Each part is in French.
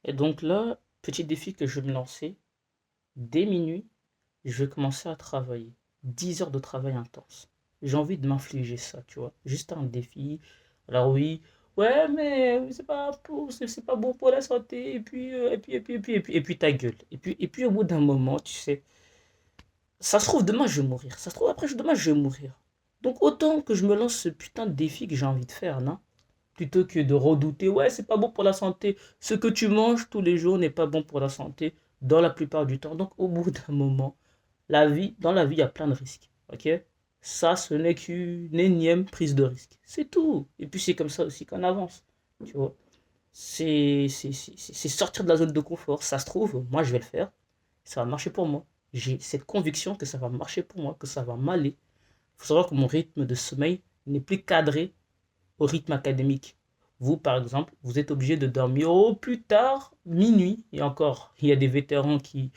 Et donc là, petit défi que je vais me lancer, dès minuit, je vais commencer à travailler. 10 heures de travail intense. J'ai envie de m'infliger ça, tu vois. Juste un défi. Alors oui, ouais, mais c'est pas bon pour la santé. Et puis ta gueule. Et puis au bout d'un moment, tu sais, ça se trouve demain je vais mourir. Ça se trouve après demain je vais mourir. Donc autant que je me lance ce putain de défi que j'ai envie de faire, non? Plutôt que de redouter, ouais, c'est pas bon pour la santé. Ce que tu manges tous les jours n'est pas bon pour la santé dans la plupart du temps. Donc, au bout d'un moment, dans la vie, il y a plein de risques. Ok? Ça, ce n'est qu'une énième prise de risque. C'est tout. Et puis, c'est comme ça aussi qu'on avance. Tu vois? C'est sortir de la zone de confort. Ça se trouve, moi, je vais le faire. Ça va marcher pour moi. J'ai cette conviction que ça va marcher pour moi, que ça va m'aller. Il faut savoir que mon rythme de sommeil n'est plus cadré au rythme académique. Vous, par exemple, vous êtes obligé de dormir au plus tard minuit. Et encore, il y a des vétérans qui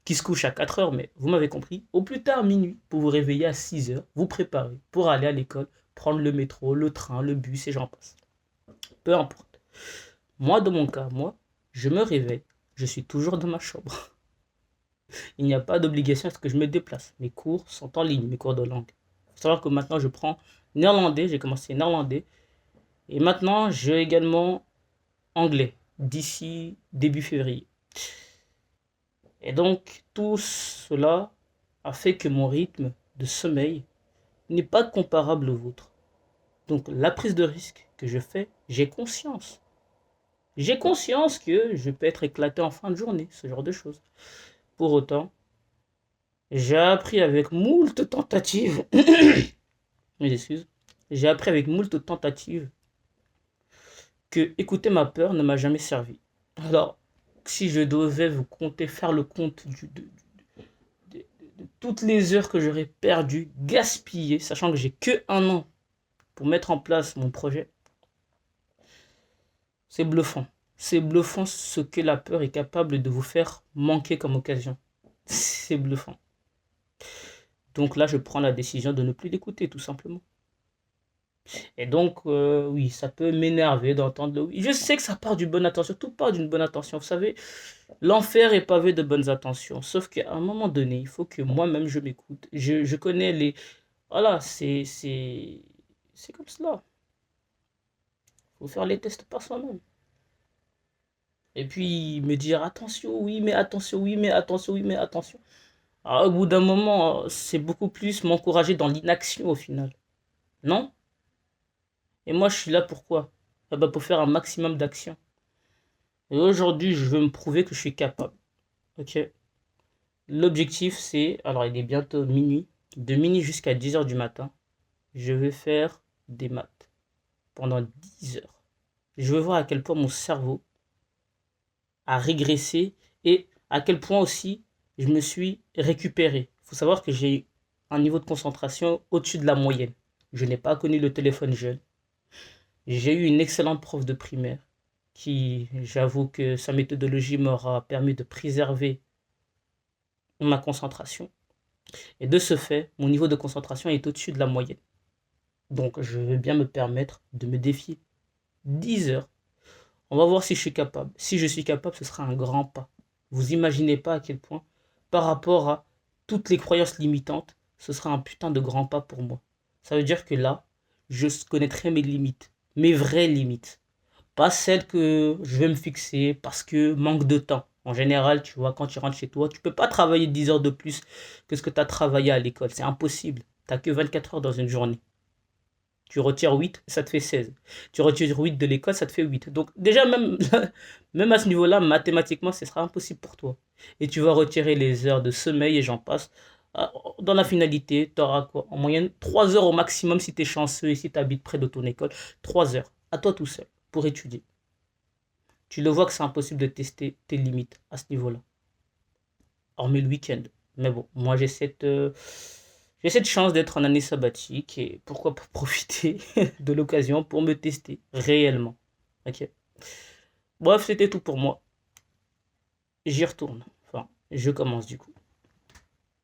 se couchent à 4 heures, mais vous m'avez compris. Au plus tard minuit, pour vous réveiller à 6 heures, vous préparer pour aller à l'école, prendre le métro, le train, le bus et j'en passe. Peu importe. Moi, dans mon cas, je me réveille. Je suis toujours dans ma chambre. Il n'y a pas d'obligation à ce que je me déplace. Mes cours sont en ligne, mes cours de langue. Il faut savoir que maintenant, je prends néerlandais. J'ai commencé néerlandais. Et maintenant, j'ai également anglais d'ici début février. Et donc, tout cela a fait que mon rythme de sommeil n'est pas comparable au vôtre. Donc, la prise de risque que je fais, j'ai conscience. J'ai conscience que je peux être éclaté en fin de journée, ce genre de choses. Pour autant, j'ai appris avec moult tentatives, mes excuses, j'ai appris avec moult tentatives que écouter ma peur ne m'a jamais servi. Alors, si je devais vous compter, faire le compte de toutes les heures que j'aurais perdues, gaspillées, sachant que j'ai que un an pour mettre en place mon projet, c'est bluffant. C'est bluffant ce que la peur est capable de vous faire manquer comme occasion. C'est bluffant. Donc là, je prends la décision de ne plus l'écouter, tout simplement. Et donc, oui, ça peut m'énerver d'entendre le oui. Je sais que ça part d'une bonne intention, tout part d'une bonne intention. Vous savez, l'enfer est pavé de bonnes intentions. Sauf qu'à un moment donné, il faut que moi-même je m'écoute. Je connais les. Voilà, c'est comme cela. Il faut faire les tests par soi-même. Et puis me dire attention, oui, mais attention, oui, mais attention, oui, mais attention. Alors, au bout d'un moment, c'est beaucoup plus m'encourager dans l'inaction au final. Non? Et moi, je suis là pourquoi? Eh ben, pour faire un maximum d'actions. Et aujourd'hui, je veux me prouver que je suis capable. Ok? L'objectif, c'est, alors il est bientôt minuit, de minuit jusqu'à 10 heures du matin, je vais faire des maths pendant 10 heures. Je veux voir à quel point mon cerveau a régressé et à quel point aussi je me suis récupéré. Il faut savoir que j'ai un niveau de concentration au-dessus de la moyenne. Je n'ai pas connu le téléphone jeune. J'ai eu une excellente prof de primaire qui, j'avoue que sa méthodologie m'aura permis de préserver ma concentration. Et de ce fait, mon niveau de concentration est au-dessus de la moyenne. Donc, je vais bien me permettre de me défier. 10 heures. On va voir si je suis capable. Si je suis capable, ce sera un grand pas. Vous imaginez pas à quel point, par rapport à toutes les croyances limitantes, ce sera un putain de grand pas pour moi. Ça veut dire que là, je connaîtrai mes limites. Mes vraies limites. Pas celles que je vais me fixer parce que manque de temps. En général, tu vois, quand tu rentres chez toi, tu peux pas travailler 10 heures de plus que ce que tu as travaillé à l'école. C'est impossible. Tu n'as que 24 heures dans une journée. Tu retires 8, ça te fait 16. Tu retires 8 de l'école, ça te fait 8. Donc déjà, même, même à ce niveau-là, mathématiquement, ce sera impossible pour toi. Et tu vas retirer les heures de sommeil et j'en passe. Dans la finalité, tu auras quoi? En moyenne, 3 heures au maximum si tu es chanceux et si tu habites près de ton école. 3 heures, à toi tout seul, pour étudier. Tu le vois que c'est impossible de tester tes limites à ce niveau-là. Hormis le week-end. Mais bon, moi j'ai cette chance d'être en année sabbatique et pourquoi pas profiter de l'occasion pour me tester réellement. Ok. Bref, c'était tout pour moi. J'y retourne. Enfin, je commence du coup.